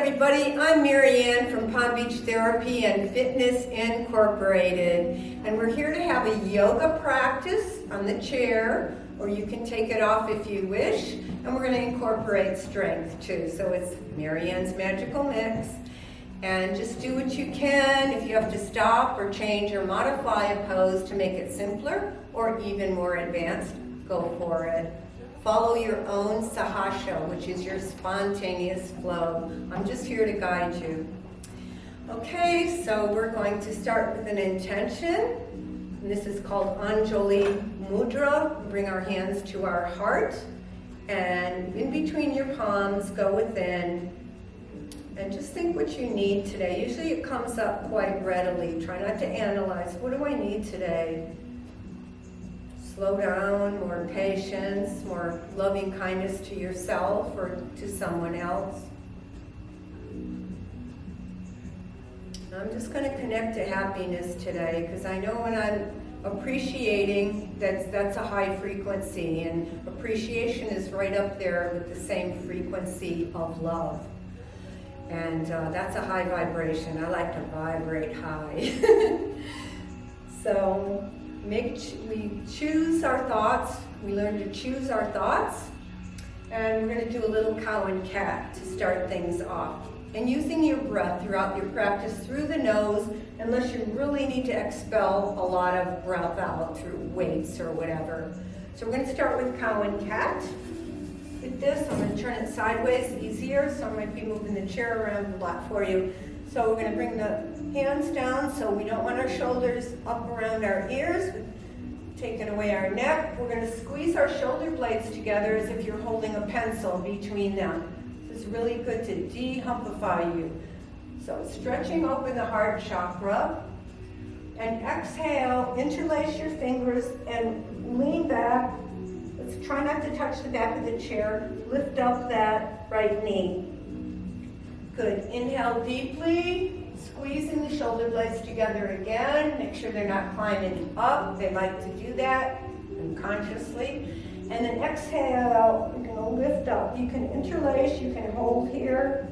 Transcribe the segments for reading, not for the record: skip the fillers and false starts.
everybody, I'm Marianne from Palm Beach Therapy and Fitness Incorporated, and we're here to have a yoga practice on the chair, or you can take it off if you wish, and we're going to incorporate strength too. So it's Marianne's Magical Mix, and just do what you can. If you have to stop or change or modify a pose to make it simpler or even more advanced, go for it. Follow your own sahasha, which is your spontaneous flow. I'm just here to guide you. Okay, so we're going to start with an intention. And this is called Anjali Mudra. Bring our hands to our heart. And in between your palms, go within. And just think what you need today. Usually it comes up quite readily. Try not to analyze. What do I need today? Slow down, more patience, more loving kindness to yourself or to someone else. I'm just going to connect to happiness today because I know when I'm appreciating, that's a high frequency, and appreciation is right up there with the same frequency of love. And that's a high vibration. I like to vibrate high. So we choose our thoughts. We learn to choose our thoughts. And we're going to do a little cow and cat to start things off. And using your breath throughout your practice through the nose, unless you really need to expel a lot of breath out through weights or whatever. So we're going to start with cow and cat. With this, I'm going to turn it sideways, easier, so I might be moving the chair around a lot for you. So we're going to bring the hands down, so we don't want our shoulders up around our ears, taking away our neck. We're going to squeeze our shoulder blades together as if you're holding a pencil between them. This is really good to de-humpify you. So stretching open the heart chakra, and exhale, interlace your fingers and lean back. Let's try not to touch the back of the chair. Lift up that right knee. Good. Inhale deeply, squeezing the shoulder blades together again. Make sure they're not climbing up. They like to do that unconsciously. And then exhale, you're going to lift up. You can interlace, you can hold here.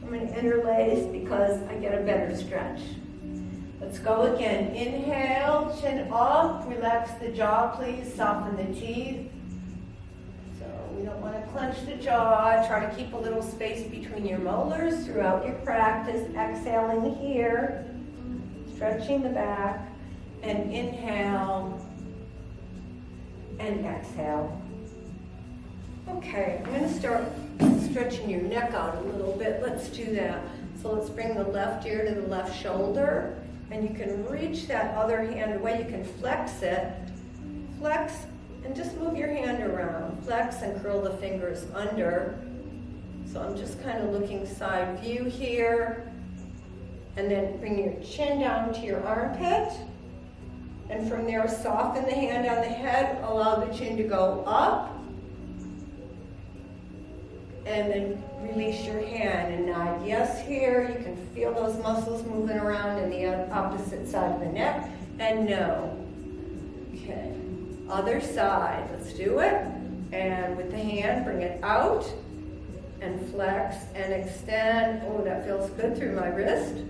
I'm going to interlace because I get a better stretch. Let's go again. Inhale, chin up, relax the jaw, please. Soften the teeth. So we don't want to clench the jaw. Try to keep a little space between your molars throughout your practice. Exhaling here, stretching the back, and inhale and exhale. Okay, I'm going to start stretching your neck out a little bit. Let's do that. So let's bring the left ear to the left shoulder. And you can reach that other hand away. You can flex it. Flex and just move your hand around. Flex and curl the fingers under. So I'm just kind of looking side view here. And then bring your chin down to your armpit. And from there, soften the hand on the head. Allow the chin to go up. And then release your hand and nod yes here. You can feel those muscles moving around in the opposite side of the neck. And no. Okay. Other side. Let's do it. And with the hand, bring it out. And flex and extend. Oh, that feels good through my wrist.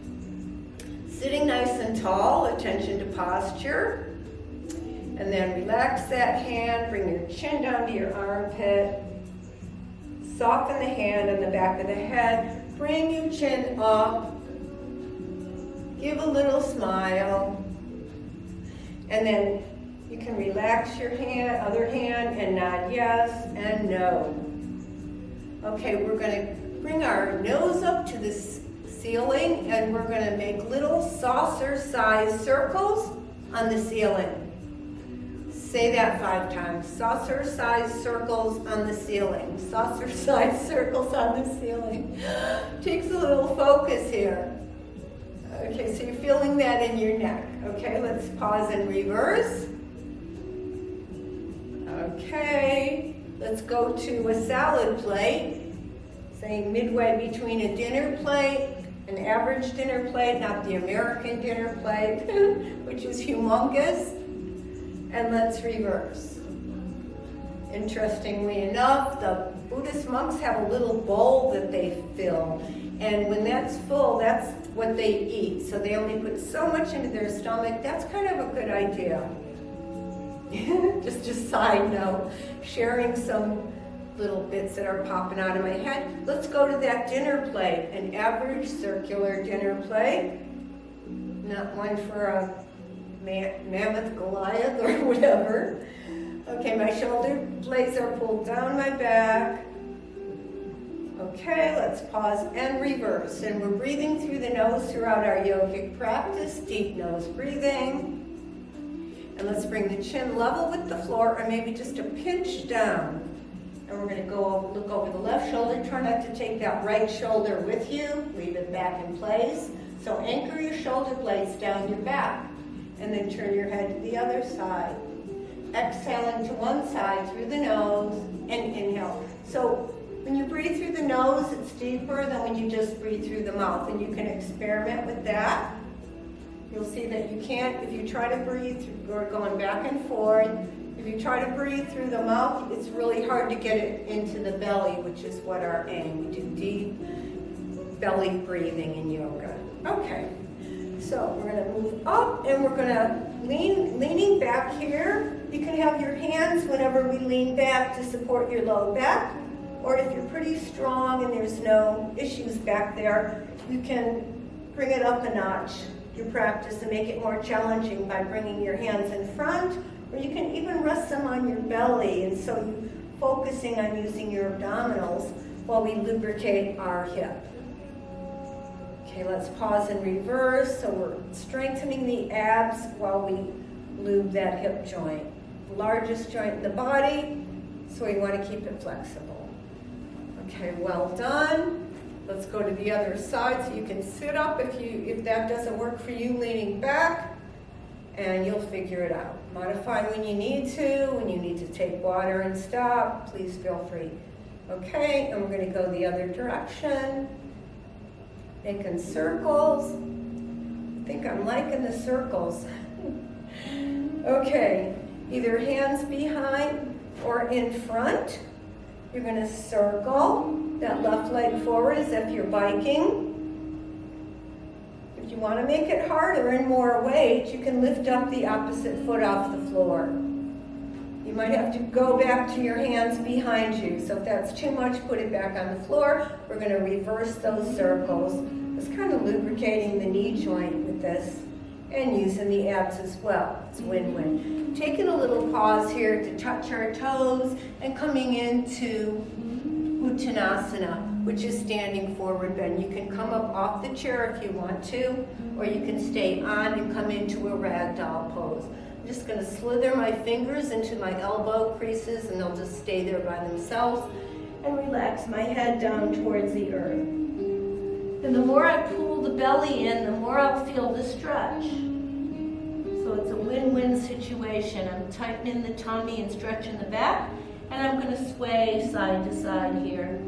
Sitting nice and tall. Attention to posture. And then relax that hand. Bring your chin down to your armpit. Soften the hand on the back of the head. Bring your chin up. Give a little smile. And then you can relax your hand, other hand, and nod yes and no. Okay, we're going to bring our nose up to the ceiling, and we're going to make little saucer-sized circles on the ceiling. Say that 5 times. Saucer-sized circles on the ceiling. Saucer-sized circles on the ceiling. Takes a little focus here. Okay, so you're feeling that in your neck. Okay, let's pause and reverse. Okay, let's go to a salad plate. Say midway between a dinner plate, an average dinner plate, not the American dinner plate, which is humongous. And let's reverse. Interestingly enough, the Buddhist monks have a little bowl that they they fill. And when that's full, that's what they eat. So they only put so much into their stomach. That's kind of a good idea. Just a side note, sharing some little bits that are popping out of my head. Let's go to that dinner plate, an average circular dinner plate. Not one for a mammoth Goliath or whatever. Okay, my shoulder blades are pulled down my back. Okay, let's pause and reverse. And we're breathing through the nose throughout our yogic practice, deep nose breathing. And let's bring the chin level with the floor, or maybe just a pinch down. And we're going to go look over the left shoulder. Try not to take that right shoulder with you. Leave it back in place. So anchor your shoulder blades down your back. And then turn your head to the other side. Exhaling to one side through the nose and inhale. So when you breathe through the nose, it's deeper than when you just breathe through the mouth. And you can experiment with that. You'll see that you can't, if you try to breathe, you're going back and forth. If you try to breathe through the mouth, it's really hard to get it into the belly, which is what our aim. We do deep belly breathing in yoga. Okay, so we're going to move up and we're going to leaning back here. You can have your hands whenever we lean back to support your low back. Or if you're pretty strong and there's no issues back there, you can bring it up a notch, your practice, and make it more challenging by bringing your hands in front. Or you can even rest them on your belly, and so you're focusing on using your abdominals while we lubricate our hip. Okay, let's pause and reverse. So we're strengthening the abs while we lube that hip joint. The largest joint in the body, so we want to keep it flexible. Okay, well done. Let's go to the other side so you can sit up if that doesn't work for you, leaning back, and you'll figure it out. Modify when you need to take water and stop, please feel free. Okay, and we're going to go the other direction. Making circles. I think I'm liking the circles. Okay, either hands behind or in front. You're going to circle that left leg forward as if you're biking. If you want to make it harder and more weight, you can lift up the opposite foot off the floor. You might have to go back to your hands behind you. So if that's too much, put it back on the floor. We're going to reverse those circles. Just kind of lubricating the knee joint with this and using the abs as well. It's win-win. Taking a little pause here to touch our toes and coming into Uttanasana, which is standing forward bend. You can come up off the chair if you want to, or you can stay on and come into a ragdoll pose. I'm just going to slither my fingers into my elbow creases, and they'll just stay there by themselves, and relax my head down towards the earth. And the more I pull the belly in, the more I'll feel the stretch. So it's a win-win situation. I'm tightening the tummy and stretching the back, and I'm going to sway side to side here.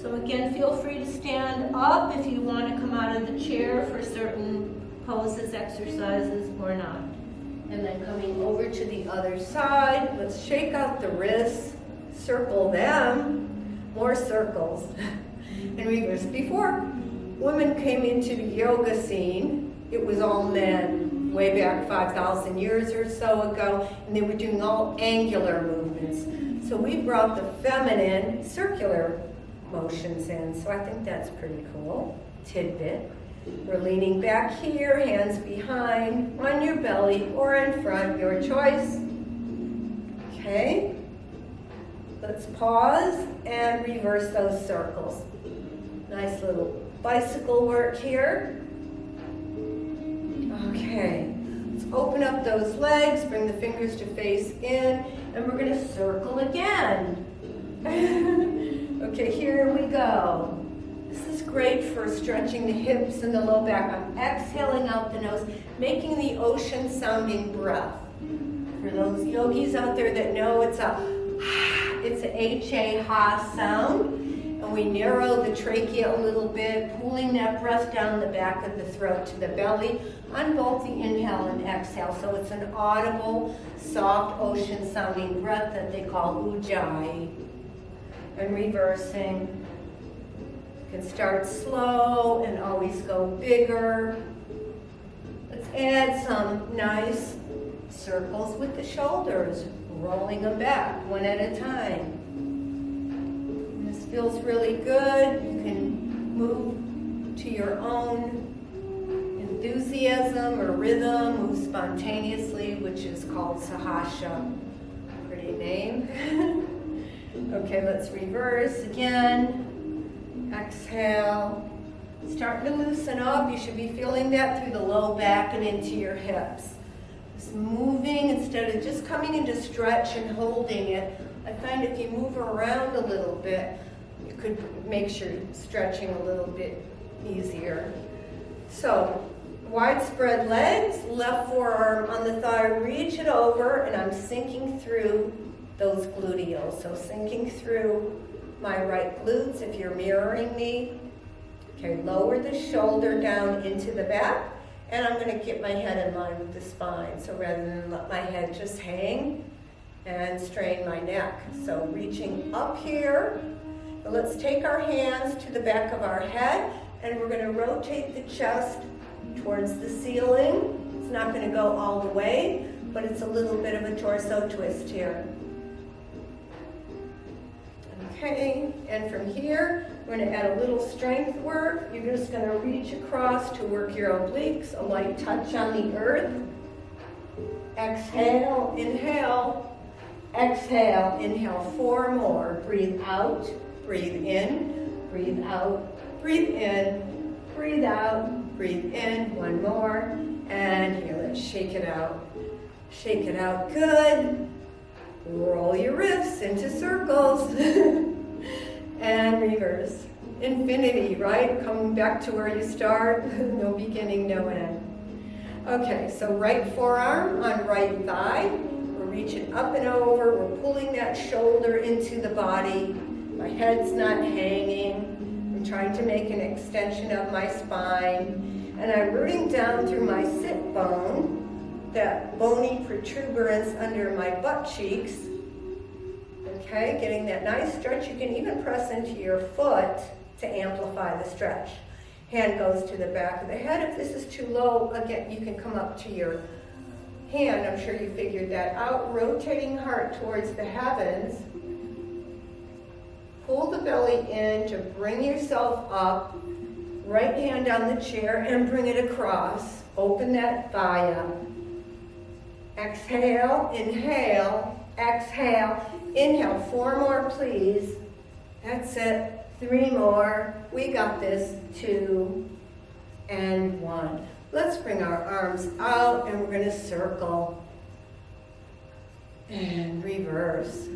So again, feel free to stand up if you want to come out of the chair for certain poses, exercises, or not. And then coming over to the other side, let's shake out the wrists, circle them, more circles, and reverse. Before women came into the yoga scene, it was all men, way back 5,000 years or so ago, and they were doing all angular movements. So we brought the feminine circular motions in, so I think that's pretty cool. Tidbit. We're leaning back here, hands behind, on your belly or in front, your choice. Okay. Let's pause and reverse those circles. Nice little bicycle work here. Okay. Let's open up those legs, bring the fingers to face in, and we're going to circle again. Okay, here we go. This is great for stretching the hips and the low back. I'm exhaling out the nose, making the ocean sounding breath. For those yogis out there that know it's a H-A ha sound, and we narrow the trachea a little bit, pulling that breath down the back of the throat to the belly on both the inhale and exhale. So it's an audible, soft ocean sounding breath that they call ujjayi. And reversing. You can start slow and always go bigger. Let's add some nice circles with the shoulders, rolling them back one at a time. This feels really good. You can move to your own enthusiasm or rhythm, move spontaneously, which is called Sahasha. Pretty name. Okay, let's reverse again. Exhale. Starting to loosen up. You should be feeling that through the low back and into your hips. Just moving instead of just coming into stretch and holding it. I find if you move around a little bit, you could make sure you're stretching a little bit easier. So, widespread legs, left forearm on the thigh, reach it over, and I'm sinking through those gluteals. So sinking through my right glutes if you're mirroring me. Okay, lower the shoulder down into the back, and I'm going to get my head in line with the spine. So rather than let my head just hang and strain my neck. So reaching up here. But let's take our hands to the back of our head, and we're going to rotate the chest towards the ceiling. It's not going to go all the way, but it's a little bit of a torso twist here. Okay, and from here, we're going to add a little strength work. You're just going to reach across to work your obliques, a light touch on the earth. Exhale, inhale, exhale, inhale, 4 more. Breathe out, breathe in, breathe out, breathe in, breathe out, breathe in. 1 more, and here, let's shake it out. Shake it out, good. Roll your wrists into circles. And reverse. Infinity, right? Coming back to where you start. No beginning, no end. Okay, so right forearm on right thigh. We're reaching up and over. We're pulling that shoulder into the body. My head's not hanging. I'm trying to make an extension of my spine. And I'm rooting down through my sit bone, that bony protuberance under my butt cheeks. Okay, getting that nice stretch. You can even press into your foot to amplify the stretch. Hand goes to the back of the head. If this is too low, again, you can come up to your hand. I'm sure you figured that out. Rotating heart towards the heavens. Pull the belly in to bring yourself up. Right hand on the chair and bring it across. Open that thigh up. Exhale, inhale, exhale, inhale. 4 more, please. That's it. 3 more. We got this. 2 and 1. Let's bring our arms out and we're going to circle and reverse.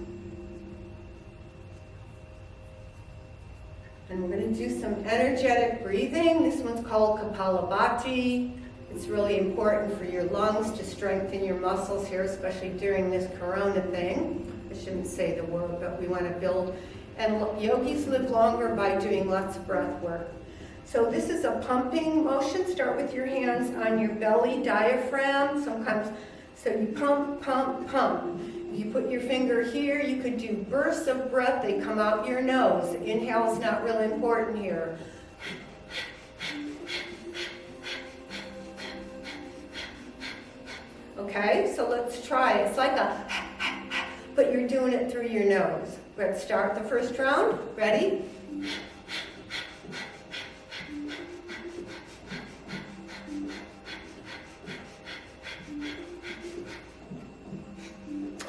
And we're going to do some energetic breathing. This one's called Kapalabhati. It's really important for your lungs to strengthen your muscles here, especially during this corona thing. I shouldn't say the word, but we want to build. And yogis live longer by doing lots of breath work. So this is a pumping motion. Start with your hands on your belly diaphragm. Sometimes, so you pump, pump, pump. If you put your finger here, you could do bursts of breath. They come out your nose. Inhale is not really important here. Okay, so let's try it. It's like a, but you're doing it through your nose. Let's start the first round. Ready?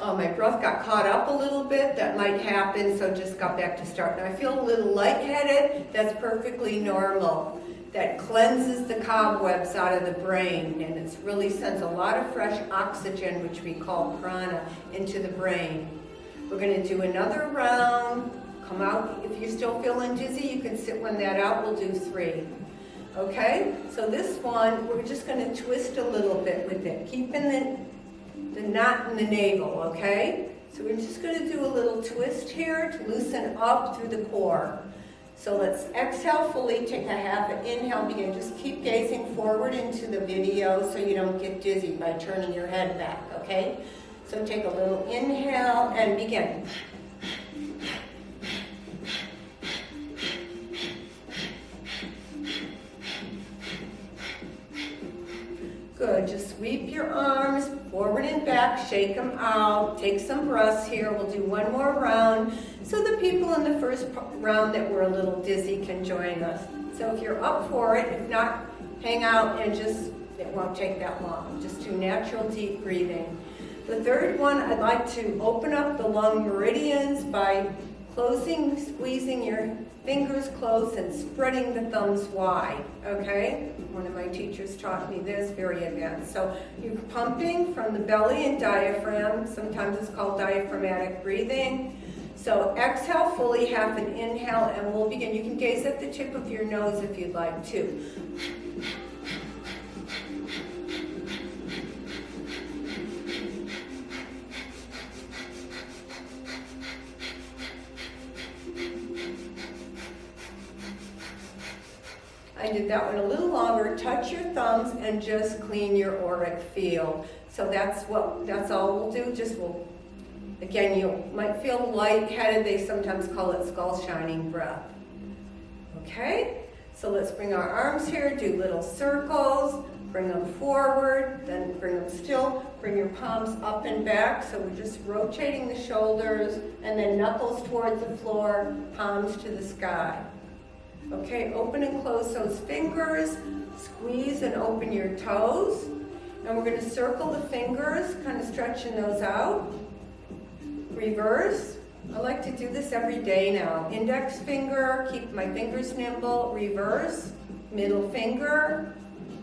Oh, my breath got caught up a little bit. That might happen, so just got back to start. Now I feel a little lightheaded. That's perfectly normal. That cleanses the cobwebs out of the brain, and it really sends a lot of fresh oxygen, which we call prana, into the brain. We're going to do another round. Come out. If you're still feeling dizzy, you can sit one that out. We'll do 3. Okay? So this one, we're just going to twist a little bit with it, keeping the knot in the navel, okay? So we're just going to do a little twist here to loosen up through the core. So let's exhale fully, take a half an inhale, begin. Just keep gazing forward into the video so you don't get dizzy by turning your head back, okay? So take a little inhale and begin. Good. Just sweep your arms forward and back, shake them out, take some breaths here. We'll do one more round so the people in the first round that were a little dizzy can join us. So if you're up for it, if not, hang out and it won't take that long. Just do natural deep breathing. The third one, I'd like to open up the lung meridians by squeezing your fingers close and spreading the thumbs wide, okay? One of my teachers taught me this, very advanced. So you're pumping from the belly and diaphragm. Sometimes it's called diaphragmatic breathing. So exhale fully, half an inhale, and we'll begin. You can gaze at the tip of your nose if you'd like to. I did that one a little longer. Touch your thumbs and just clean your auric field. So that's all we'll do. Again, you might feel lightheaded. They sometimes call it skull shining breath. Okay? So let's bring our arms here, do little circles, bring them forward, then bring them still, bring your palms up and back. So we're just rotating the shoulders and then knuckles towards the floor, palms to the sky. Okay, open and close those fingers, squeeze and open your toes. And we're going to circle the fingers, kind of stretching those out. Reverse. I like to do this every day now. Index finger, keep my fingers nimble, reverse, middle finger,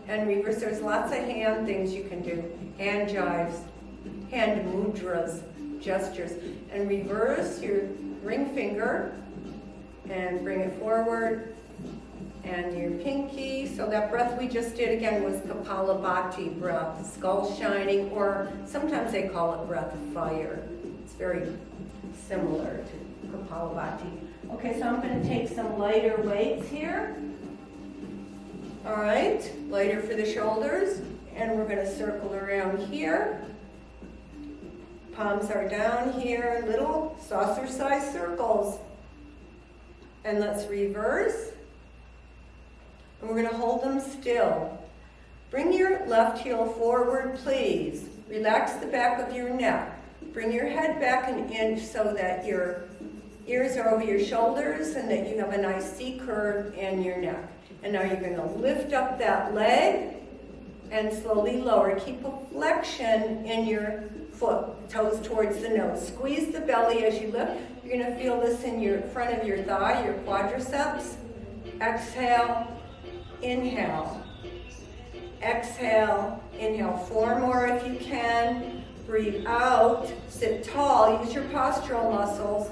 and reverse. There's lots of hand things you can do. Hand jives, hand mudras, gestures. And reverse your ring finger and bring it forward. And your pinky. So that breath we just did again was Kapalabhati breath, skull shining, or sometimes they call it breath of fire. It's very similar to Kapalabhati. Okay, so I'm going to take some lighter weights here. All right, lighter for the shoulders. And we're going to circle around here. Palms are down here, little saucer-sized circles. And let's reverse. And we're going to hold them still. Bring your left heel forward, please. Relax the back of your neck. Bring your head back an inch so that your ears are over your shoulders and that you have a nice C curve in your neck. And now you're going to lift up that leg and slowly lower. Keep a flexion in your foot, toes towards the nose. Squeeze the belly as you lift. You're going to feel this in your front of your thigh, your quadriceps. Exhale, inhale. Exhale, inhale. 4 more if you can. Breathe out, sit tall, use your postural muscles.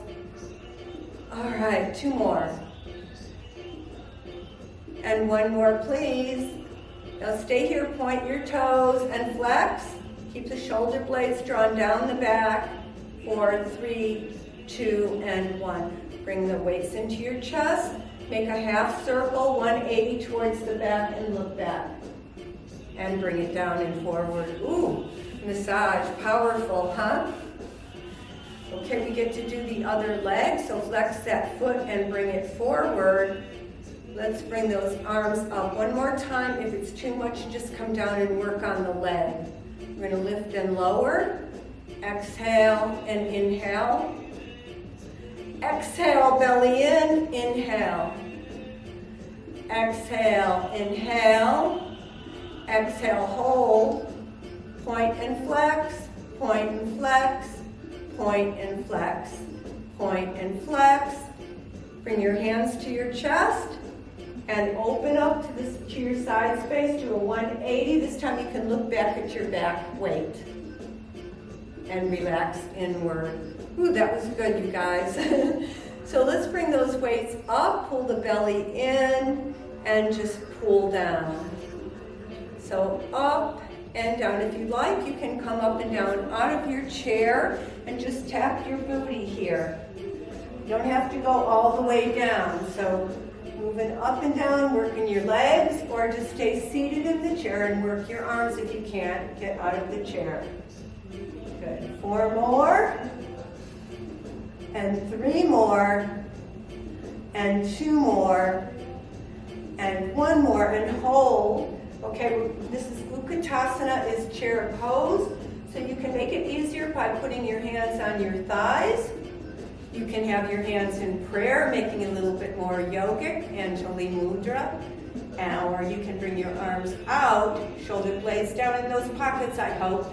All right, 2 more. And 1 more, please. Now stay here, point your toes and flex. Keep the shoulder blades drawn down the back. 4, 3, 2, and 1. Bring the weights into your chest. Make a half circle, 180 towards the back, and look back. And bring it down and forward. Ooh, massage, powerful, huh? Okay, we get to do the other leg, so flex that foot and bring it forward. Let's bring those arms up. 1 more time. If it's too much, just come down and work on the leg. We're going to lift and lower. Exhale and inhale. Exhale, belly in, inhale. Exhale, inhale. Exhale, hold. Point and flex, point and flex, point and flex, point and flex. Bring your hands to your chest and open up to your side space. Do a 180. This time you can look back at your back weight and relax inward. Ooh, that was good, you guys. So let's bring those weights up, pull the belly in, and just pull down. So up and down. If you like, you can come up and down out of your chair and just tap your booty here. You don't have to go all the way down. So moving up and down, working your legs, or just stay seated in the chair and work your arms if you can't get out of the chair. Good. 4 more. And 3 more. And 2 more. And 1 more. And hold. Okay, this is Utkatasana, is chair pose. So you can make it easier by putting your hands on your thighs. You can have your hands in prayer, making it a little bit more yogic, Anjali Mudra. Or you can bring your arms out, shoulder blades down in those pockets, I hope.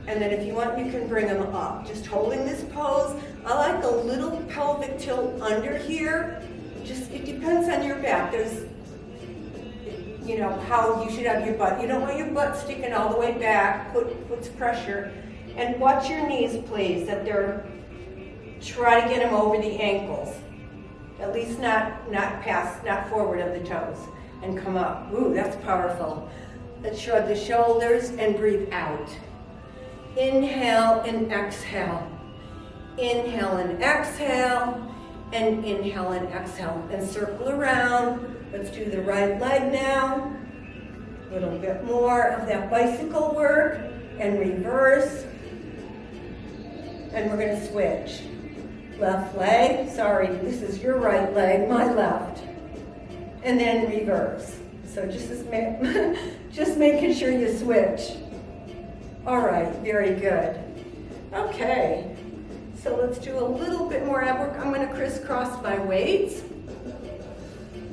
And then if you want, you can bring them up. Just holding this pose. I like a little pelvic tilt under here. Just, it depends on your back. There's, you know, how you should have your butt. You don't want your butt sticking all the way back, puts pressure. And watch your knees, please, that they're, try to get them over the ankles. At least not forward of the toes. And come up. Ooh, that's powerful. Let's shrug the shoulders and breathe out. Inhale and exhale. Inhale and exhale. And inhale and exhale. And circle around. Let's do the right leg now. A little bit more of that bicycle work. And reverse. And we're going to switch. Left leg. Sorry, this is your right leg, my left. And then reverse. So just making sure you switch. All right, very good. Okay, so let's do a little bit more ab work. I'm going to crisscross my weights.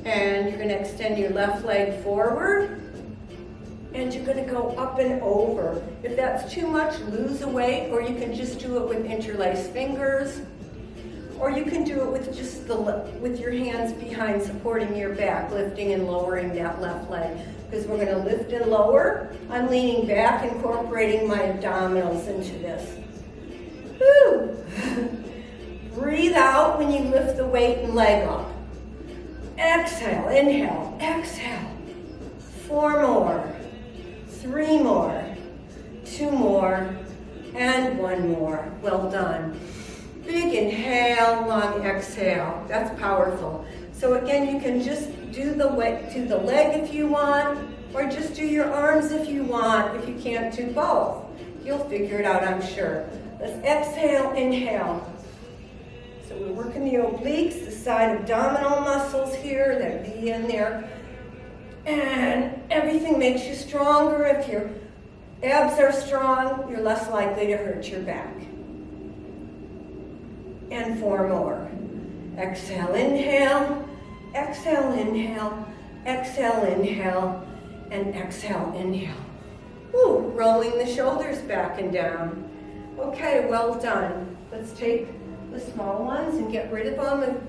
And you're going to extend your left leg forward. And you're going to go up and over. If that's too much, lose a weight, or you can just do it with interlaced fingers. Or you can do it with just with your hands behind supporting your back, lifting and lowering that left leg. Because we're going to lift and lower. I'm leaning back, incorporating my abdominals into this. Woo! Breathe out when you lift the weight and leg up. Exhale, inhale, exhale. 4 more, 3 more, 2 more, and 1 more. Well done. Big inhale, long exhale. That's powerful. So again, you can just do the leg if you want, or just do your arms if you want, if you can't do both. You'll figure it out, I'm sure. Let's exhale, inhale. So we're working the obliques, the side abdominal muscles here, that be in there. And everything makes you stronger. If your abs are strong, you're less likely to hurt your back. And 4 more. Exhale, inhale, exhale, inhale, exhale, inhale, and exhale, inhale. Woo, rolling the shoulders back and down. Okay, well done. Let's take the small ones and get rid of them.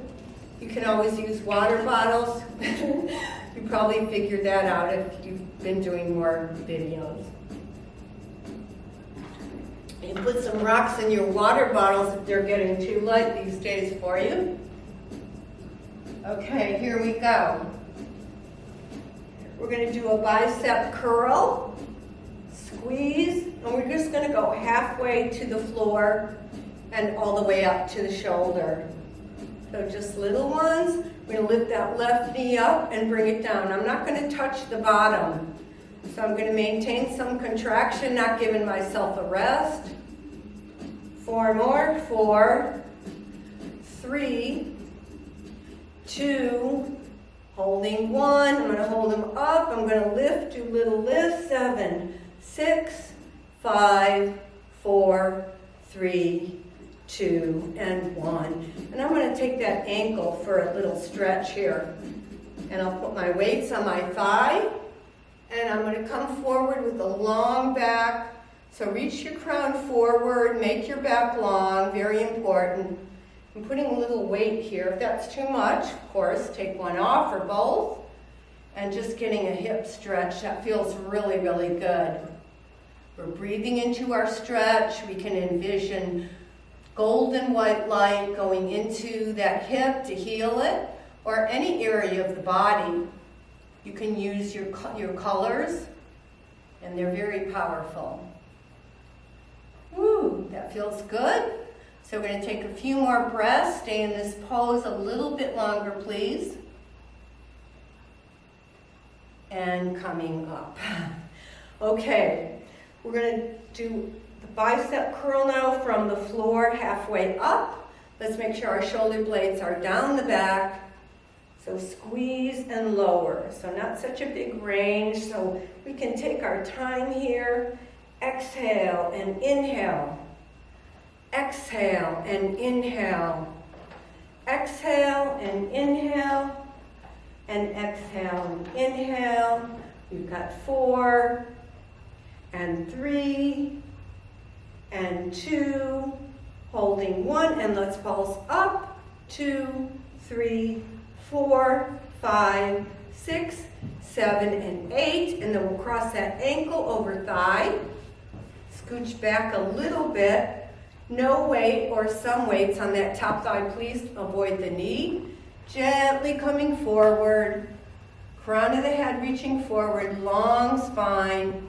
You can always use water bottles. You probably figured that out if you've been doing more videos. You put some rocks in your water bottles if they're getting too light these days for you. Okay, here we go. We're going to do a bicep curl, squeeze, and we're just going to go halfway to the floor and all the way up to the shoulder. So just little ones. We're going to lift that left knee up and bring it down. I'm not going to touch the bottom. So I'm going to maintain some contraction, not giving myself a rest. 4 more. 4, 3, 2, holding 1. I'm going to hold them up. I'm going to lift, do little lifts. 7, 6, 5, 4, 3, 2, and 1. And I'm going to take that ankle for a little stretch here. And I'll put my weights on my thigh. And I'm going to come forward with a long back. So reach your crown forward, make your back long, very important. I'm putting a little weight here. If that's too much, of course, take one off or both. And just getting a hip stretch. That feels really, really good. We're breathing into our stretch. We can envision golden white light going into that hip to heal it, or any area of the body. You can use your colors, and they're very powerful. Woo, that feels good. So we're going to take a few more breaths. Stay in this pose a little bit longer, please. And coming up. Okay, we're going to do the bicep curl now from the floor halfway up. Let's make sure our shoulder blades are down the back. So squeeze and lower. So not such a big range, so we can take our time here. Exhale and inhale. Exhale and inhale. Exhale and inhale. And exhale and inhale. We've got 4 and 3 and 2. Holding 1, and let's pulse up. 2, 3, 4, 5, 6, 7, and 8. And then we'll cross that ankle over thigh. Scooch back a little bit. No weight or some weights on that top thigh. Please avoid the knee. Gently coming forward. Crown of the head reaching forward. Long spine.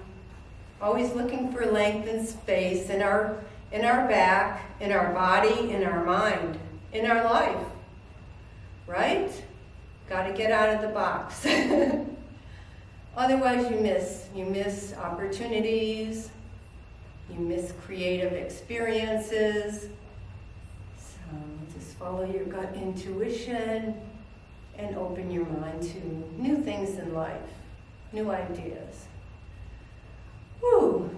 Always looking for length and space in our back, in our body, in our mind, in our life. Right? Got to get out of the box. Otherwise you miss opportunities, you miss creative experiences. So just follow your gut intuition and open your mind to new things in life, new ideas. Woo!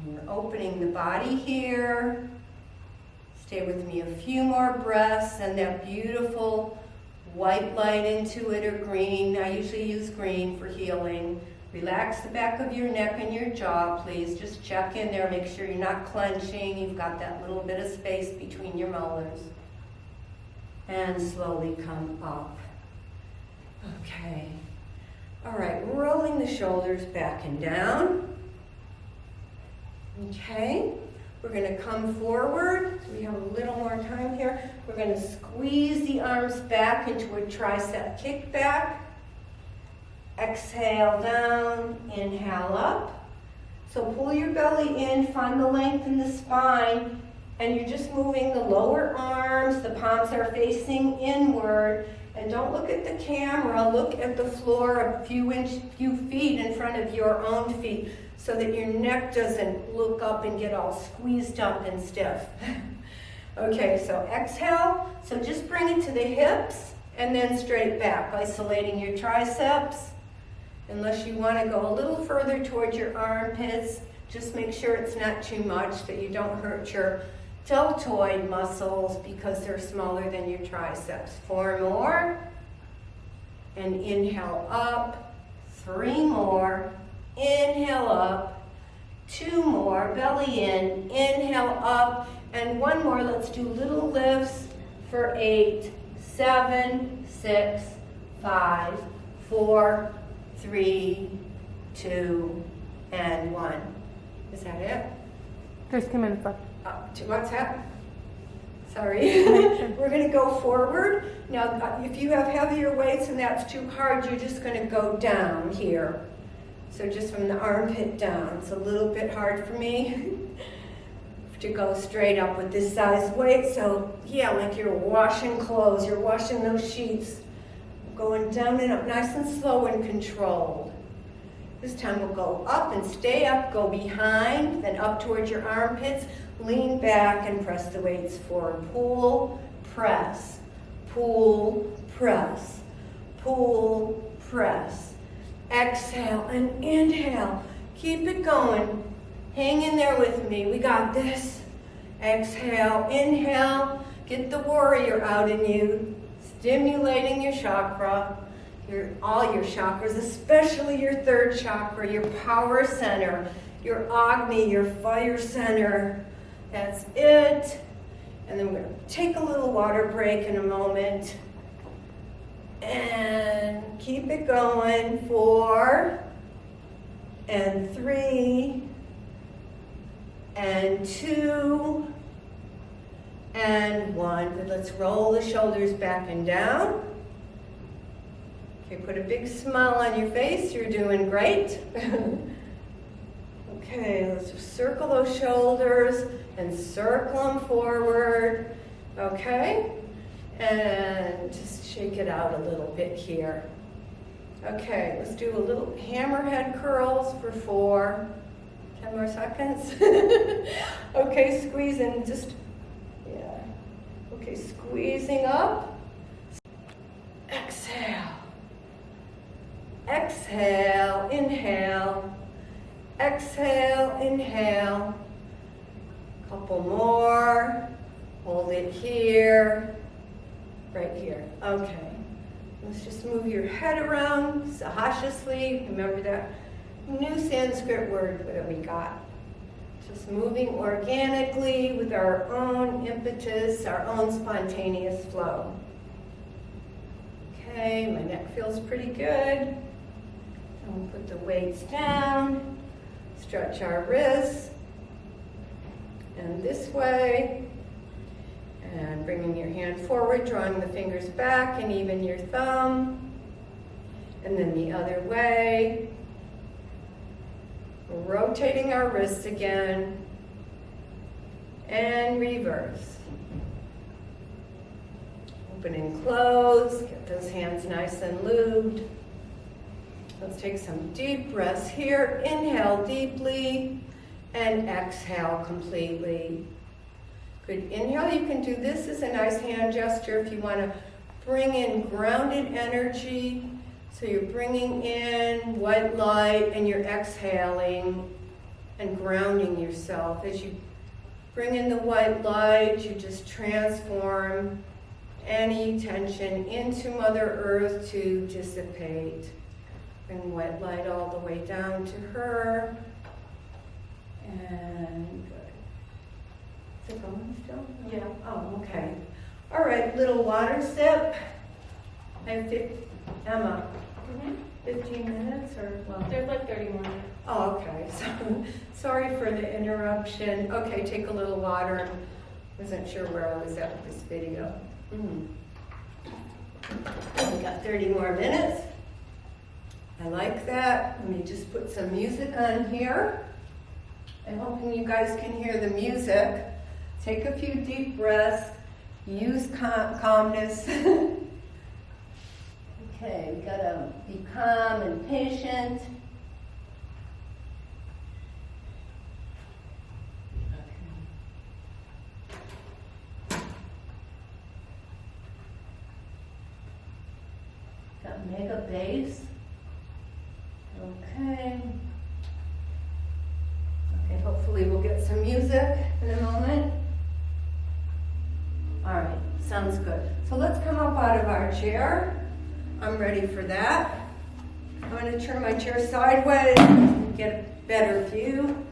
We're opening the body here. Stay with me a few more breaths, and that beautiful white light intuitive green. I usually use green for healing. Relax the back of your neck and your jaw, please. Just check in there. Make sure you're not clenching. You've got that little bit of space between your molars. And slowly come up. Okay. All right, rolling the shoulders back and down. Okay, we're going to come forward. We have a little more time here. We're going to squeeze the arms back into a tricep kickback. Exhale down, inhale up. So pull your belly in, find the length in the spine, and you're just moving the lower arms. The palms are facing inward. And don't look at the camera, look at the floor a few feet in front of your own feet so that your neck doesn't look up and get all squeezed up and stiff. Okay, so exhale. So just bring it to the hips and then straight back, isolating your triceps. Unless you want to go a little further towards your armpits, just make sure it's not too much, that you don't hurt your deltoid muscles because they're smaller than your triceps. 4 more. And inhale up. 3 more. Inhale up. 2 more. Belly in. Inhale up. And 1 more. Let's do little lifts for 8, 7, 6, 5, 4, 3, 2, and 1. Is that it? There's 2 minutes left. What's that? Sorry. We're going to go forward. Now, if you have heavier weights and that's too hard, you're just going to go down here. So just from the armpit down. It's a little bit hard for me to go straight up with this size weight. So yeah, like you're washing clothes, you're washing those sheets. Going down and up, nice and slow and controlled. This time we'll go up and stay up, go behind, then up towards your armpits, lean back and press the weights forward. Pull, press, pull, press, pull, press. Exhale and inhale. Keep it going. Hang in there with me. We got this. Exhale, inhale. Get the warrior out in you. Stimulating your chakra. All your chakras, especially your 3rd chakra, your power center, your Agni, your fire center. That's it. And then we're going to take a little water break in a moment. And keep it going. 4, and 3, and 2, and 1. Good. Let's roll the shoulders back and down. Okay, put a big smile on your face. You're doing great. Okay, let's just circle those shoulders and circle them forward. Okay, and just shake it out a little bit here. Okay, let's do a little hammerhead curls for 4. 10 more seconds. Okay, squeezing, just, yeah. Okay, squeezing up. exhale, inhale. Exhale, inhale. Couple more. Hold it here. Right here. Okay. Let's just move your head around sahasrasli. Remember that new Sanskrit word that we got. Just moving organically with our own impetus, our own spontaneous flow. Okay, my neck feels pretty good. And we'll put the weights down, stretch our wrists, and this way. And bringing your hand forward, drawing the fingers back, and even your thumb. And then the other way. Rotating our wrists again. And reverse. Open and close. Get those hands nice and lubed. Let's take some deep breaths here. Inhale deeply and exhale completely. Good. Inhale, you can do this as a nice hand gesture if you want to bring in grounded energy. So you're bringing in white light and you're exhaling and grounding yourself. As you bring in the white light, you just transform any tension into Mother Earth to dissipate. Bring white light all the way down to her. And good. Is it going still? Yeah. Oh, okay. All right, little water sip. I have Emma, 15 minutes or, well, There's like 30 more minutes. oh, okay. So, sorry for the interruption. Okay, take a little water. Wasn't sure where I was at with this video. We got 30 more minutes. I like that. Let me just put some music on here. I'm hoping you guys can hear the music. Take a few deep breaths. Use calmness. Okay, we gotta be calm and patient. Got mega bass. Okay. Okay, hopefully we'll get some music in a moment. All right, sounds good. So let's come up out of our chair. I'm ready for that. I'm going to turn my chair sideways and get a better view.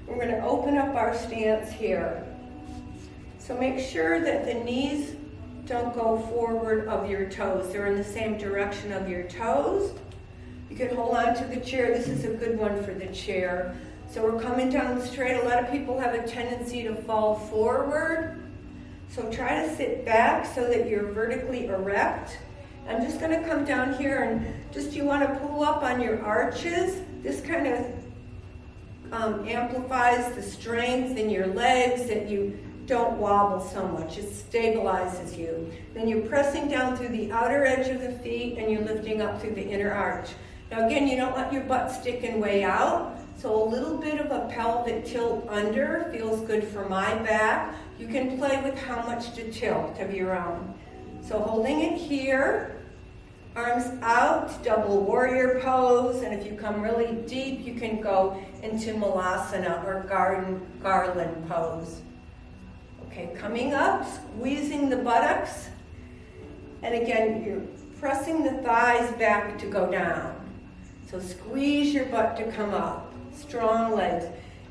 We're going to open up our stance here. So make sure that the knees don't go forward of your toes. They're in the same direction of your toes. You can hold on to the chair. This is a good one for the chair. So we're coming down straight. A lot of people have a tendency to fall forward. So try to sit back so that you're vertically erect. I'm just going to come down here and just you want to pull up on your arches. This kind of amplifies the strength in your legs that you don't wobble so much. It stabilizes you. Then you're pressing down through the outer edge of the feet and you're lifting up through the inner arch. Now again, you don't want your butt sticking way out. So a little bit of a pelvic tilt under feels good for my back. You can play with how much to tilt of your own. So holding it here, arms out, double warrior pose, and if you come really deep, you can go into malasana or garland pose. Okay, coming up, squeezing the buttocks, and again, you're pressing the thighs back to go down. So squeeze your butt to come up, strong legs.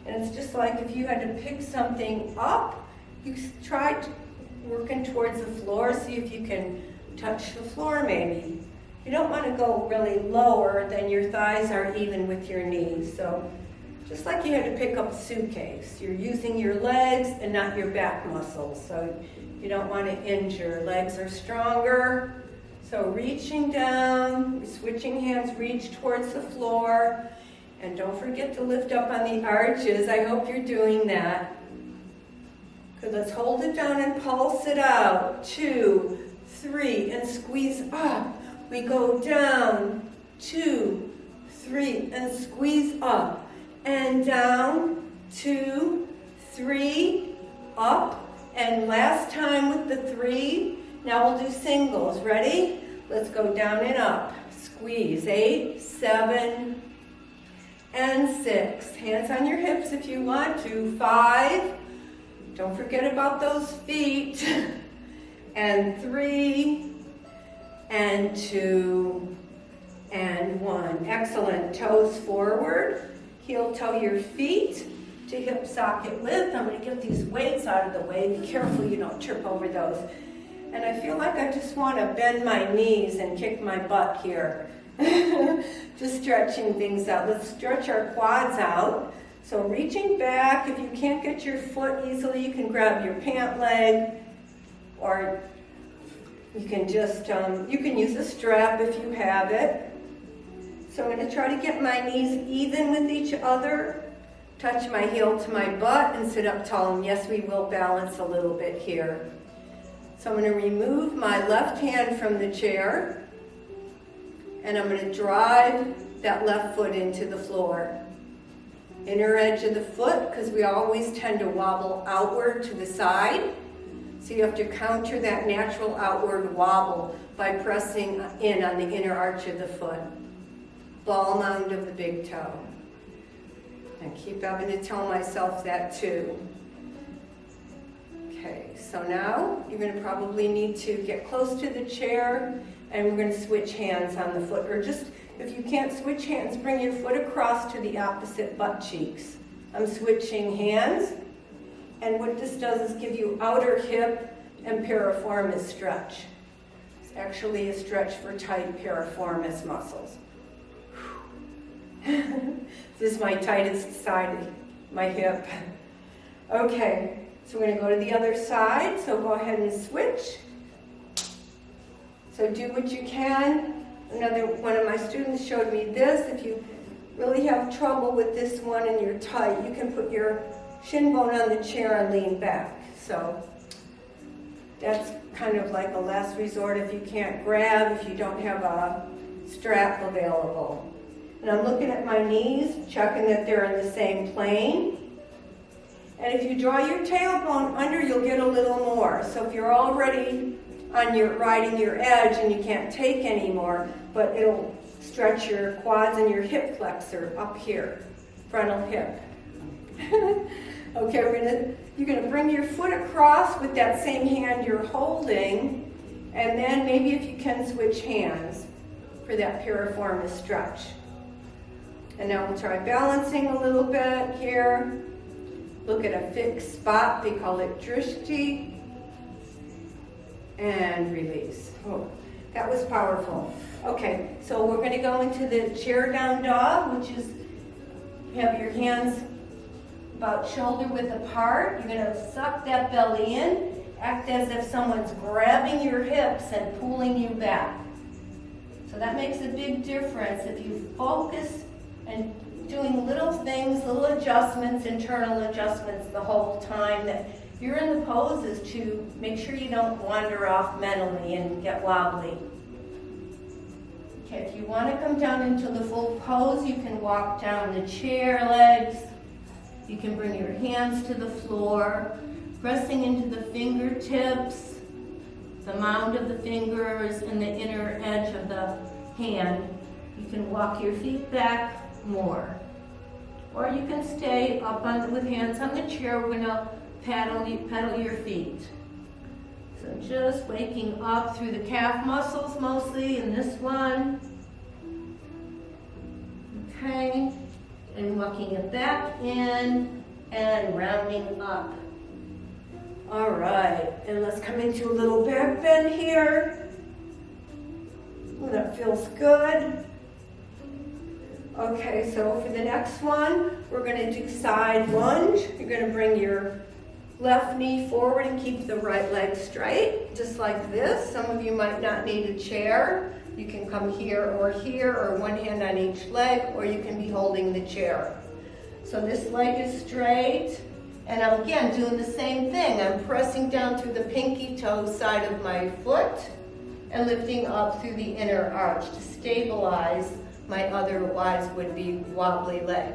And it's just like if you had to pick something up, you try working towards the floor, see if you can touch the floor maybe. You don't want to go really lower than your thighs are even with your knees. So just like you had to pick up a suitcase, you're using your legs and not your back muscles. So you don't want to injure. Legs are stronger. So reaching down, switching hands, reach towards the floor. And don't forget to lift up on the arches. I hope you're doing that. Good, let's hold it down and pulse it out. 2, 3, and squeeze up. We go down, 2, 3, and squeeze up. And down, 2, 3, up. And last time with the 3. Now we'll do singles. Ready? Let's go down and up. Squeeze. 8, 7, and 6. Hands on your hips if you want to. 5. Don't forget about those feet. And 3, and 2, and 1. Excellent. Toes forward. Heel toe your feet to hip socket width. I'm going to get these weights out of the way. Be careful you don't trip over those. And I feel like I just want to bend my knees and kick my butt here. Just stretching things out. Let's stretch our quads out. So reaching back, if you can't get your foot easily, you can grab your pant leg, or you can just, you can use a strap if you have it. So I'm going to try to get my knees even with each other, touch my heel to my butt, and sit up tall. And yes, we will balance a little bit here. So I'm going to remove my left hand from the chair, and I'm going to drive that left foot into the floor. Inner edge of the foot, because we always tend to wobble outward to the side. So you have to counter that natural outward wobble by pressing in on the inner arch of the foot. Ball mound of the big toe. I keep having to tell myself that too. Okay, so now you're going to probably need to get close to the chair, and we're going to switch hands on the foot. Or just, if you can't switch hands, bring your foot across to the opposite butt cheeks. I'm switching hands, and what this does is give you outer hip and piriformis stretch. It's actually a stretch for tight piriformis muscles. This is my tightest side, my hip. Okay, so we're going to go to the other side, so go ahead and switch. So do what you can. Another one of my students showed me this. If you really have trouble with this one and you're tight, you can put your shin bone on the chair and lean back. So that's kind of like a last resort if you can't grab, if you don't have a strap available. And I'm looking at my knees, checking that they're in the same plane. And if you draw your tailbone under, you'll get a little more. So if you're already on your riding your edge and you can't take anymore, but it'll stretch your quads and your hip flexor up here, frontal hip. Okay, you're gonna bring your foot across with that same hand you're holding, and then maybe if you can switch hands for that piriformis stretch. And now we'll try balancing a little bit here. Look at a fixed spot, they call it drishti. And release. Oh, that was powerful. Okay, so we're going to go into the chair down dog, which is, you have your hands about shoulder width apart. You're going to suck that belly in, act as if someone's grabbing your hips and pulling you back. So that makes a big difference if you focus and doing little things, little adjustments, internal adjustments the whole time that you're in the poses to make sure you don't wander off mentally and get wobbly. Okay, if you want to come down into the full pose, you can walk down the chair legs. You can bring your hands to the floor, pressing into the fingertips, the mound of the fingers, and the inner edge of the hand. You can walk your feet back more. Or you can stay up with hands on the chair. We're going to pedal your feet. So just waking up through the calf muscles mostly in this one. Okay, and walking it back in and rounding up. All right, and let's come into a little back bend here. Oh, that feels good. Okay, so for the next one, we're going to do side lunge. You're going to bring your left knee forward and keep the right leg straight, just like this. Some of you might not need a chair. You can come here, or one hand on each leg, or you can be holding the chair. So this leg is straight, and I'm again doing the same thing. I'm pressing down through the pinky toe side of my foot and lifting up through the inner arch to stabilize my otherwise would be wobbly leg.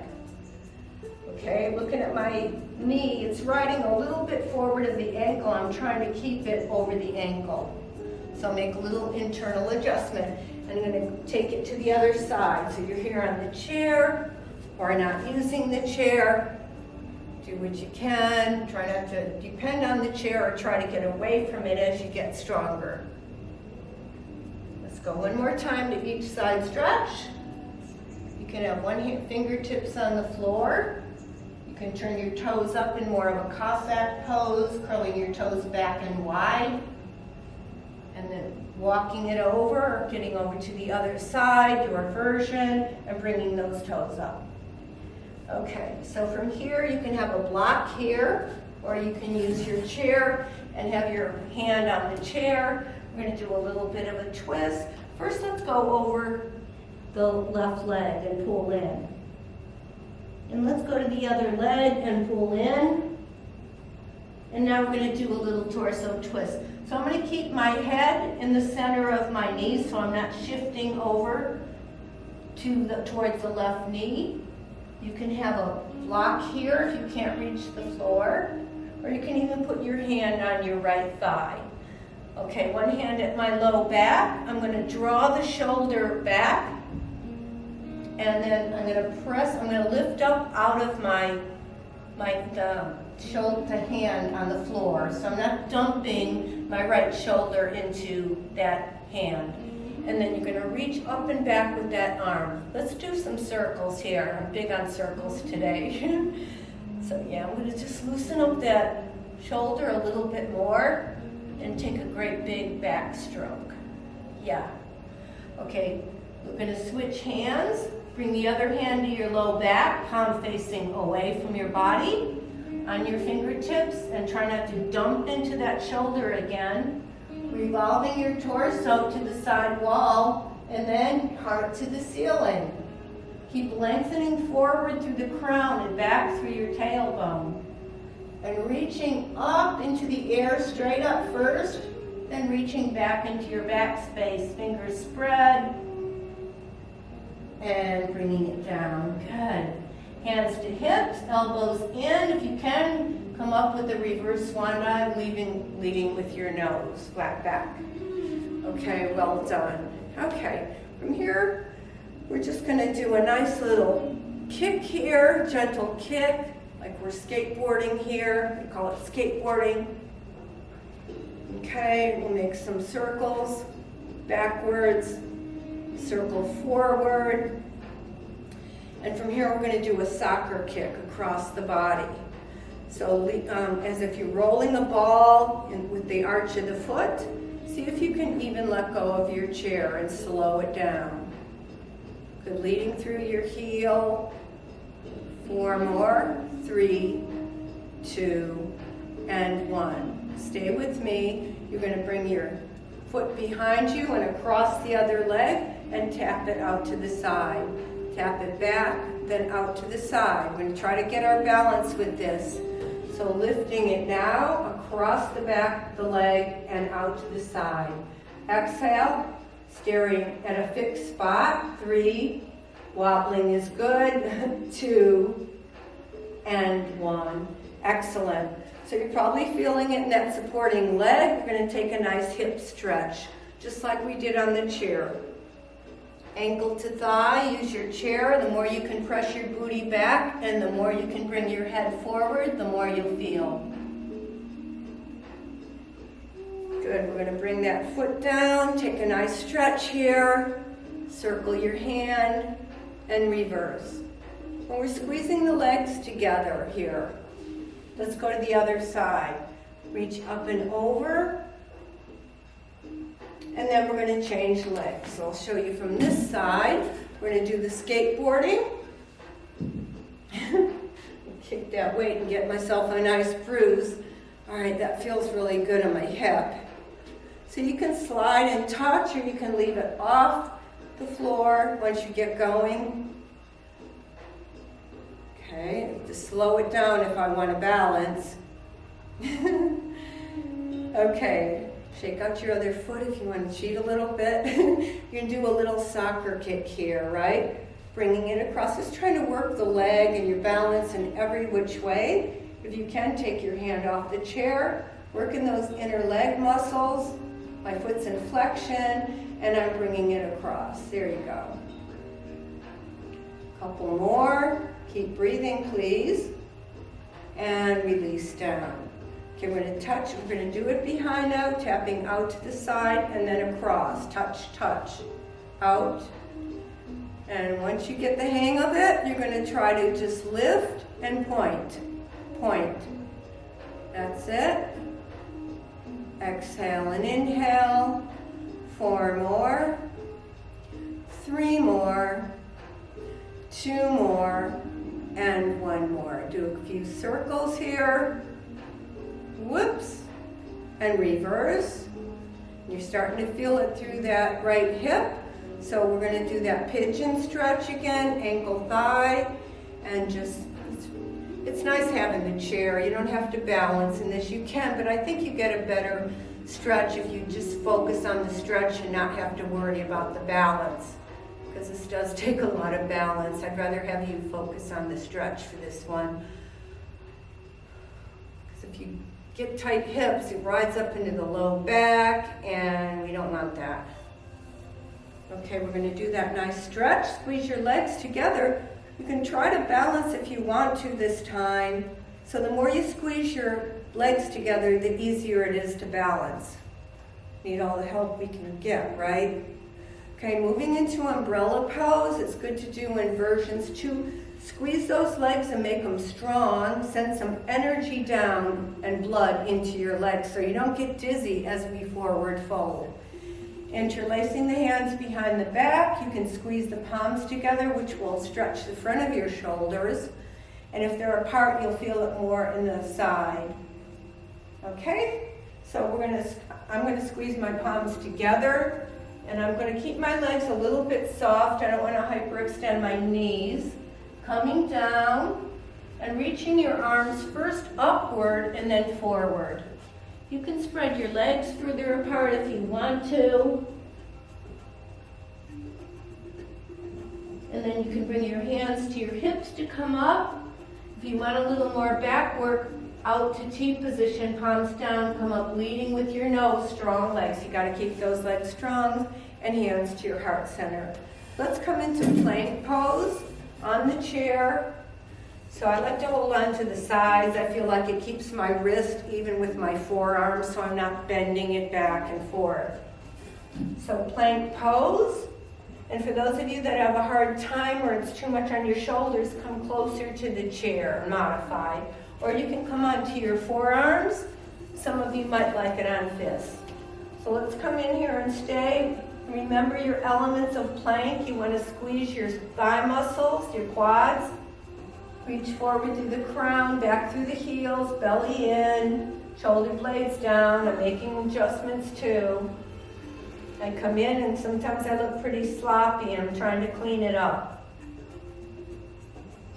Okay, looking at my knee, it's riding a little bit forward of the ankle. I'm trying to keep it over the ankle. So make a little internal adjustment. I'm going to take it to the other side. So you're here on the chair or not using the chair. Do what you can. Try not to depend on the chair or try to get away from it as you get stronger. Let's go one more time to each side stretch. You can have one hand, fingertips on the floor. You can turn your toes up in more of a Cossack pose, curling your toes back and wide. And then walking it over or getting over to the other side, your version, and bringing those toes up. Okay, so from here you can have a block here, or you can use your chair and have your hand on the chair. We're going to do a little bit of a twist. First, let's go over the left leg and pull in. And let's go to the other leg and pull in. And now we're going to do a little torso twist. So I'm going to keep my head in the center of my knees so I'm not shifting over towards the left knee. You can have a block here if you can't reach the floor, or you can even put your hand on your right thigh. Okay, one hand at my low back. I'm going to draw the shoulder back, and then I'm going to lift up out of my shoulder hand on the floor. So I'm not dumping my right shoulder into that hand. And then you're going to reach up and back with that arm. Let's do some circles here. I'm big on circles today. So yeah, I'm going to just loosen up that shoulder a little bit more and take a great big back stroke. Yeah. Okay, we're going to switch hands. Bring the other hand to your low back, palm facing away from your body on your fingertips, and try not to dump into that shoulder again. Revolving your torso to the side wall, and then heart to the ceiling. Keep lengthening forward through the crown and back through your tailbone. And reaching up into the air straight up first, then reaching back into your back space, fingers spread, and bringing it down. Good. Hands to hips, elbows in. If you can, come up with a reverse swan dive, leading with your nose, flat back. Okay, well done. Okay, from here, we're just going to do a nice little kick here, gentle kick, like we're skateboarding here. We call it skateboarding. Okay, we'll make some circles, backwards, circle forward. And from here, we're going to do a soccer kick across the body. So as if you're rolling a ball with the arch of the foot, see if you can even let go of your chair and slow it down. Good, leading through your heel. 4 more, 3, 2, and 1. Stay with me. You're going to bring your foot behind you and across the other leg and tap it out to the side. Tap it back, then out to the side. We're going to try to get our balance with this. So lifting it now across the back, the leg, and out to the side. Exhale, staring at a fixed spot. 3, wobbling is good. 2, and 1. Excellent. So you're probably feeling it in that supporting leg. We're going to take a nice hip stretch, just like we did on the chair. Ankle to thigh, use your chair. The more you can press your booty back and the more you can bring your head forward, the more you'll feel. Good, we're going to bring that foot down, take a nice stretch here, circle your hand, and reverse. When we're squeezing the legs together here, let's go to the other side. Reach up and over. And then we're going to change legs. So I'll show you from this side. We're going to do the skateboarding. Kick that weight and get myself a nice bruise. All right, that feels really good on my hip. So you can slide and touch, or you can leave it off the floor once you get going. Okay, to slow it down if I want to balance. Okay. Shake out your other foot if you want to cheat a little bit. You can do a little soccer kick here, right? Bringing it across. Just trying to work the leg and your balance in every which way. If you can, take your hand off the chair. Working those inner leg muscles. My foot's in flexion. and I'm bringing it across. There you go. Couple more. Keep breathing, please. And release down. Okay, we're going to touch. We're going to do it behind now, tapping out to the side and then across. Touch, touch. Out. And once you get the hang of it, you're going to try to just lift and point. Point. That's it. Exhale and inhale. 4 more. 3 more. 2 more. And 1 more. Do a few circles here. Whoops. And reverse. You're starting to feel it through that right hip. So we're going to do that pigeon stretch again, ankle thigh, and just, it's nice having the chair. You don't have to balance in this. You can, but I think you get a better stretch if you just focus on the stretch and not have to worry about the balance, because this does take a lot of balance. I'd rather have you focus on the stretch for this one, because if you get tight hips, it rides up into the low back, and we don't want that. Okay, we're going to do that nice stretch. Squeeze your legs together. You can try to balance if you want to this time. So the more you squeeze your legs together, the easier it is to balance. Need all the help we can get, right? Okay, moving into umbrella pose. It's good to do inversions too. Squeeze those legs and make them strong. Send some energy down and blood into your legs so you don't get dizzy as we forward fold. Interlacing the hands behind the back, you can squeeze the palms together, which will stretch the front of your shoulders. And if they're apart, you'll feel it more in the side. Okay? So I'm going to squeeze my palms together, and I'm going to keep my legs a little bit soft. I don't want to hyperextend my knees. Coming down and reaching your arms first upward and then forward. You can spread your legs further apart if you want to. And then you can bring your hands to your hips to come up. If you want a little more back work, out to T position, palms down, come up leading with your nose, strong legs. You got to keep those legs strong, and hands to your heart center. Let's come into plank pose on the chair. So I like to hold on to the sides. I feel like it keeps my wrist even with my forearms, so I'm not bending it back and forth. So plank pose. And for those of you that have a hard time or it's too much on your shoulders, come closer to the chair, modified. Or you can come onto your forearms. Some of you might like it on fists. So let's come in here and stay. Remember your elements of plank. You want to squeeze your thigh muscles, your quads. Reach forward through the crown, back through the heels, belly in, shoulder blades down. I'm making adjustments too. I come in and sometimes I look pretty sloppy and I'm trying to clean it up.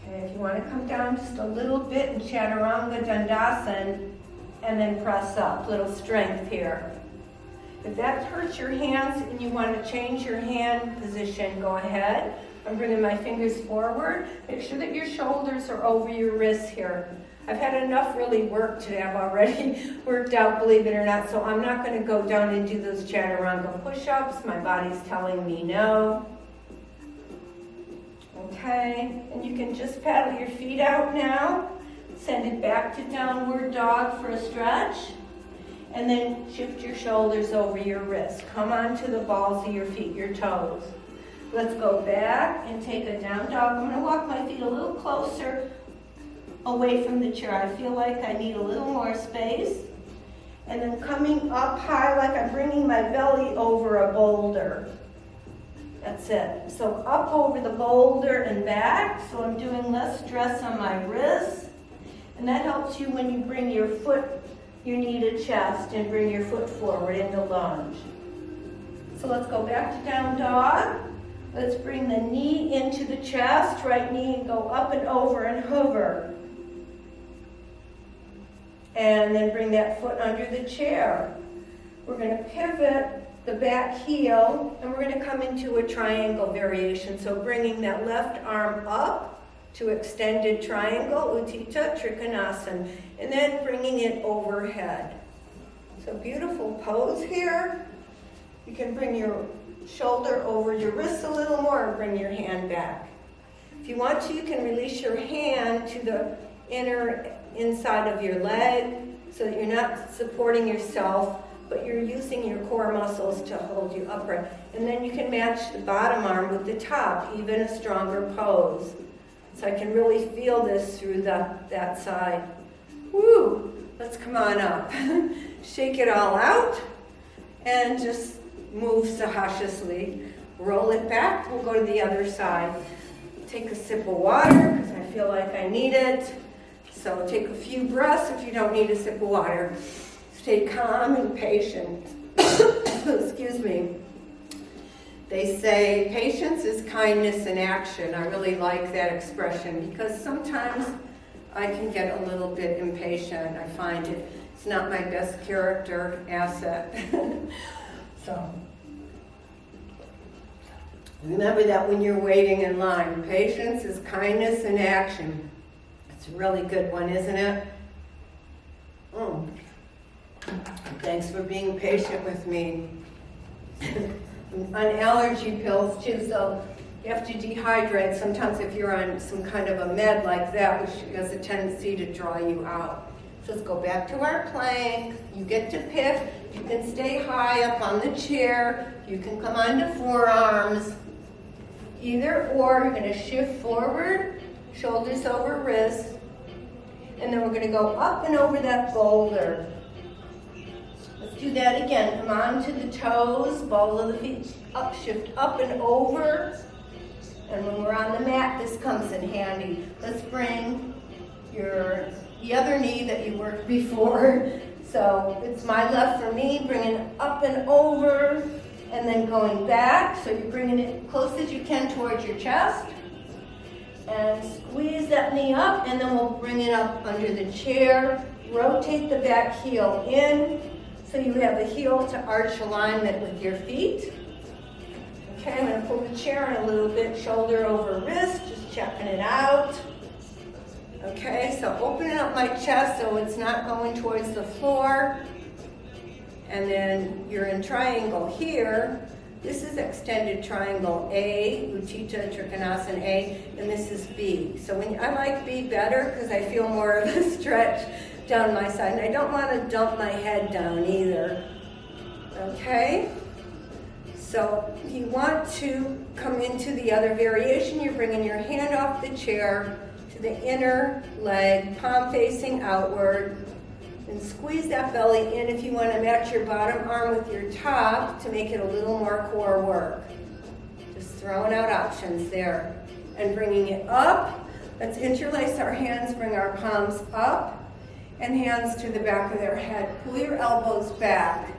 Okay, if you want to come down just a little bit and Chaturanga Dandasana and then press up. Little strength here. If that hurts your hands and you want to change your hand position, go ahead. I'm bringing my fingers forward. Make sure that your shoulders are over your wrists here. I've had enough really work today. I've already worked out, believe it or not, so I'm not going to go down and do those chaturanga push-ups. My body's telling me no. Okay, and you can just paddle your feet out now. Send it back to downward dog for a stretch. And then shift your shoulders over your wrists. Come onto the balls of your feet, your toes. Let's go back and take a down dog. I'm going to walk my feet a little closer away from the chair. I feel like I need a little more space. And then coming up high like I'm bringing my belly over a boulder. That's it. So up over the boulder and back. So I'm doing less stress on my wrists. And that helps you when you bring your foot, you need a chest and bring your foot forward into lunge. So let's go back to down dog. Let's bring the knee into the chest, right knee, and go up and over and hover. And then bring that foot under the chair. We're going to pivot the back heel, and we're going to come into a triangle variation. So bringing that left arm up to extended triangle, Utthita Trikonasana, and then bringing it overhead. So beautiful pose here. You can bring your shoulder over your wrist a little more and bring your hand back. If you want to, you can release your hand to the inside of your leg so that you're not supporting yourself, but you're using your core muscles to hold you upright. And then you can match the bottom arm with the top, even a stronger pose. So I can really feel this through that side. Woo! Let's come on up. Shake it all out and just move sahasrasli. Roll it back. We'll go to the other side. Take a sip of water because I feel like I need it. So take a few breaths if you don't need a sip of water. Stay calm and patient. Excuse me. They say patience is kindness in action. I really like that expression because sometimes I can get a little bit impatient. I find it's not my best character asset. So remember that when you're waiting in line. Patience is kindness in action. It's a really good one, isn't it? Thanks for being patient with me. On allergy pills too, so you have to dehydrate sometimes if you're on some kind of a med like that, which has a tendency to draw you out. So let's go back to our plank. You get to pick. You can stay high up on the chair. You can come onto forearms. Either or, you're going to shift forward, shoulders over wrists, and then we're going to go up and over that boulder. Let's do that again. Come on to the toes, ball of the feet up, shift up and over. And when we're on the mat, this comes in handy. Let's bring the other knee that you worked before. So it's my left for me, bringing it up and over, and then going back. So you're bringing it close as you can towards your chest. And squeeze that knee up, and then we'll bring it up under the chair. Rotate the back heel in, so you have the heel to arch alignment with your feet. Okay, I'm going to pull the chair in a little bit, shoulder over wrist, just checking it out. Okay, so opening up my chest so it's not going towards the floor. And then you're in triangle here. This is extended triangle A, Utthita Trikonasana A, and this is B. So I like B better because I feel more of a stretch down my side. And I don't want to dump my head down either. Okay? So if you want to come into the other variation, you're bringing your hand off the chair to the inner leg, palm facing outward. And squeeze that belly in if you want to match your bottom arm with your top to make it a little more core work. Just throwing out options there. And bringing it up. Let's interlace our hands, bring our palms up, and hands to the back of their head. Pull your elbows back.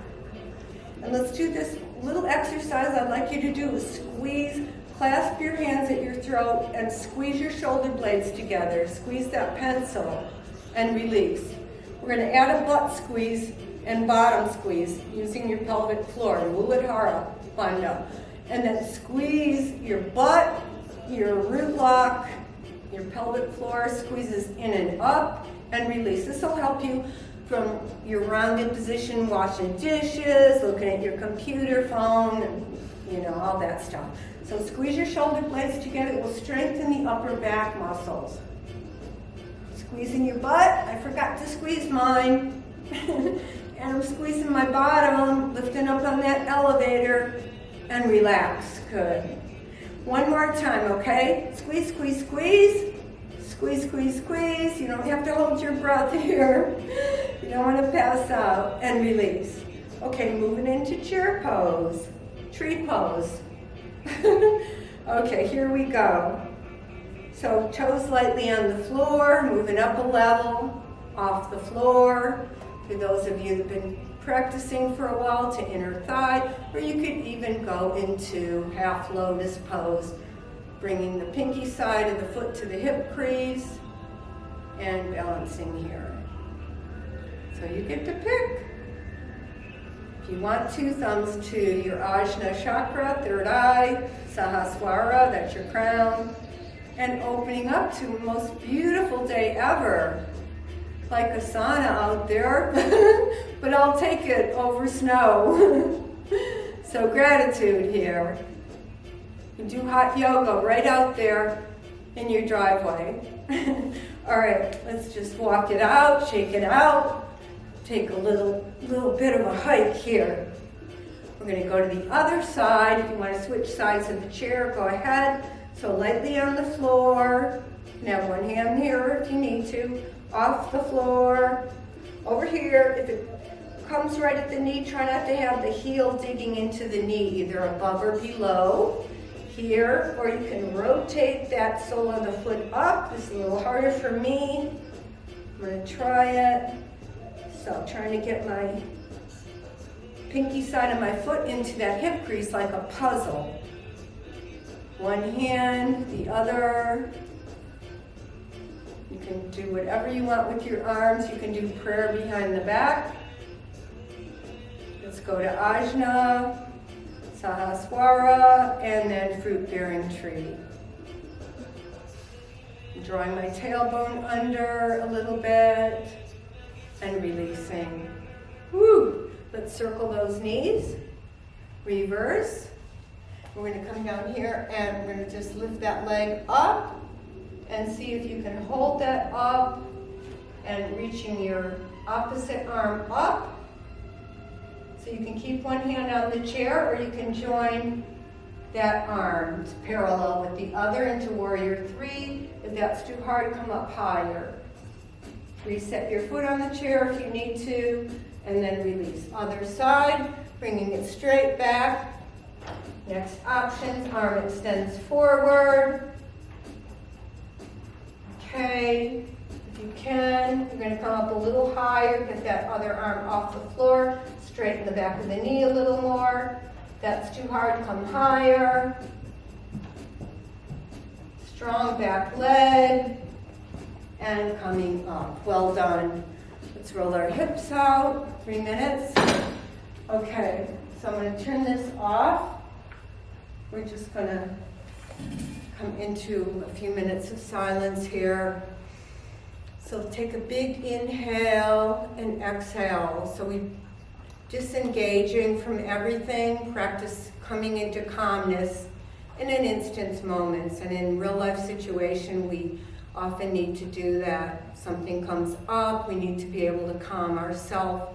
And let's do this little exercise I'd like you to do is squeeze, clasp your hands at your throat, and squeeze your shoulder blades together. Squeeze that pencil and release. We're going to add a butt squeeze and bottom squeeze using your pelvic floor, Muladhara Bandha. And then squeeze your butt, your root lock, your pelvic floor squeezes in and up and release. This will help you from your rounded position, washing dishes, looking at your computer, phone, all that stuff. So squeeze your shoulder blades together. It will strengthen the upper back muscles. Squeezing your butt. I forgot to squeeze mine. And I'm squeezing my bottom, lifting up on that elevator, and relax. Good. One more time, okay? Squeeze, squeeze, squeeze. Squeeze, squeeze, squeeze. You don't have to hold your breath here. You don't want to pass out. And release. Okay, moving into chair pose. Tree pose. Okay, here we go. So toes lightly on the floor, moving up a level, off the floor. For those of you that have been practicing for a while, to inner thigh, or you could even go into half lotus pose, bringing the pinky side of the foot to the hip crease and balancing here. So you get to pick. If you want to, thumbs to your Ajna chakra, third eye, Sahasrara, that's your crown. And opening up to the most beautiful day ever. Like a sauna out there, but I'll take it over snow. So gratitude here. You do hot yoga right out there in your driveway. All right, let's just walk it out, shake it out. Take a little bit of a hike here. We're going to go to the other side. If you want to switch sides of the chair, go ahead. So lightly on the floor. You can have one hand here if you need to. Off the floor. Over here. If it comes right at the knee, try not to have the heel digging into the knee, either above or below. Here, or you can rotate that sole of the foot up. This is a little harder for me. I'm going to try it. So I'm trying to get my pinky side of my foot into that hip crease like a puzzle. One hand, the other. You can do whatever you want with your arms. You can do prayer behind the back. Let's go to Ajna, Sahaswara, and then fruit-bearing tree. Drawing my tailbone under a little bit and releasing. Woo! Let's circle those knees. Reverse. We're going to come down here and we're going to just lift that leg up and see if you can hold that up and reaching your opposite arm up. So you can keep one hand on the chair or you can join that arm parallel with the other into warrior three. If that's too hard, come up higher. Reset your foot on the chair if you need to, and then release. Other side, bringing it straight back. Next option, arm extends forward. Okay, if you can, you're going to come up a little higher, get that other arm off the floor, straighten the back of the knee a little more. If that's too hard, come higher. Strong back leg. And coming up. Well done. Let's roll our hips out. 3 minutes. Okay, so I'm going to turn this off. We're just going to come into a few minutes of silence here. So take a big inhale and exhale. So we disengaging from everything, practice coming into calmness in an instant's moments. And in real life situation, we often need to do that. Something comes up, we need to be able to calm ourselves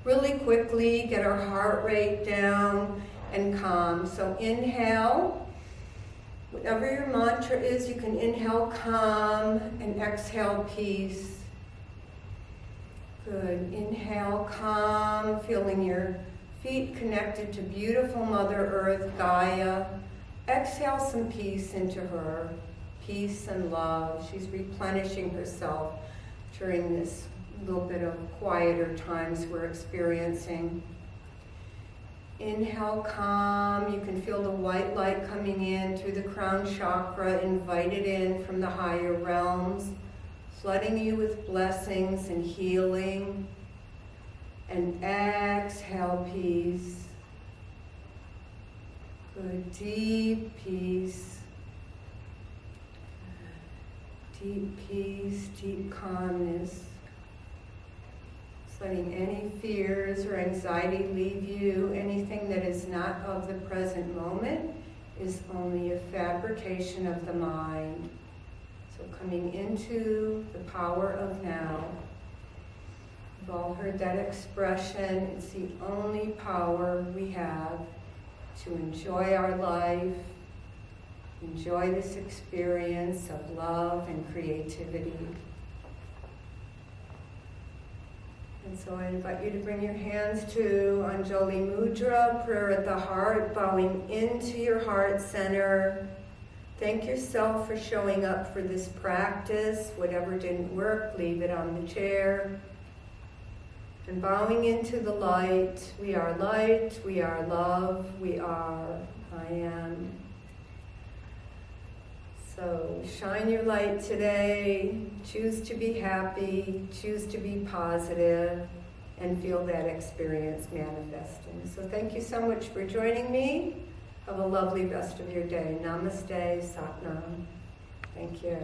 really quickly, get our heart rate down and calm. So inhale, whatever your mantra is, you can inhale calm and exhale peace. Good, inhale calm, feeling your feet connected to beautiful Mother Earth, Gaia. Exhale some peace into her. Peace and love. She's replenishing herself during this little bit of quieter times we're experiencing. Inhale, calm. You can feel the white light coming in through the crown chakra, invited in from the higher realms, flooding you with blessings and healing. And exhale, peace. Good, deep peace. Deep peace, deep calmness. Just letting any fears or anxiety leave you. Anything that is not of the present moment is only a fabrication of the mind. So coming into the power of now. We've all heard that expression. It's the only power we have to enjoy our life, enjoy this experience of love and creativity. And so I invite you to bring your hands to Anjali Mudra, prayer at the heart, bowing into your heart center. Thank yourself for showing up for this practice. Whatever didn't work, leave it on the chair. And bowing into the light. We are light, we are love, we are I am. So shine your light today, choose to be happy, choose to be positive, and feel that experience manifesting. So thank you so much for joining me. Have a lovely rest of your day. Namaste, Satnam. Thank you.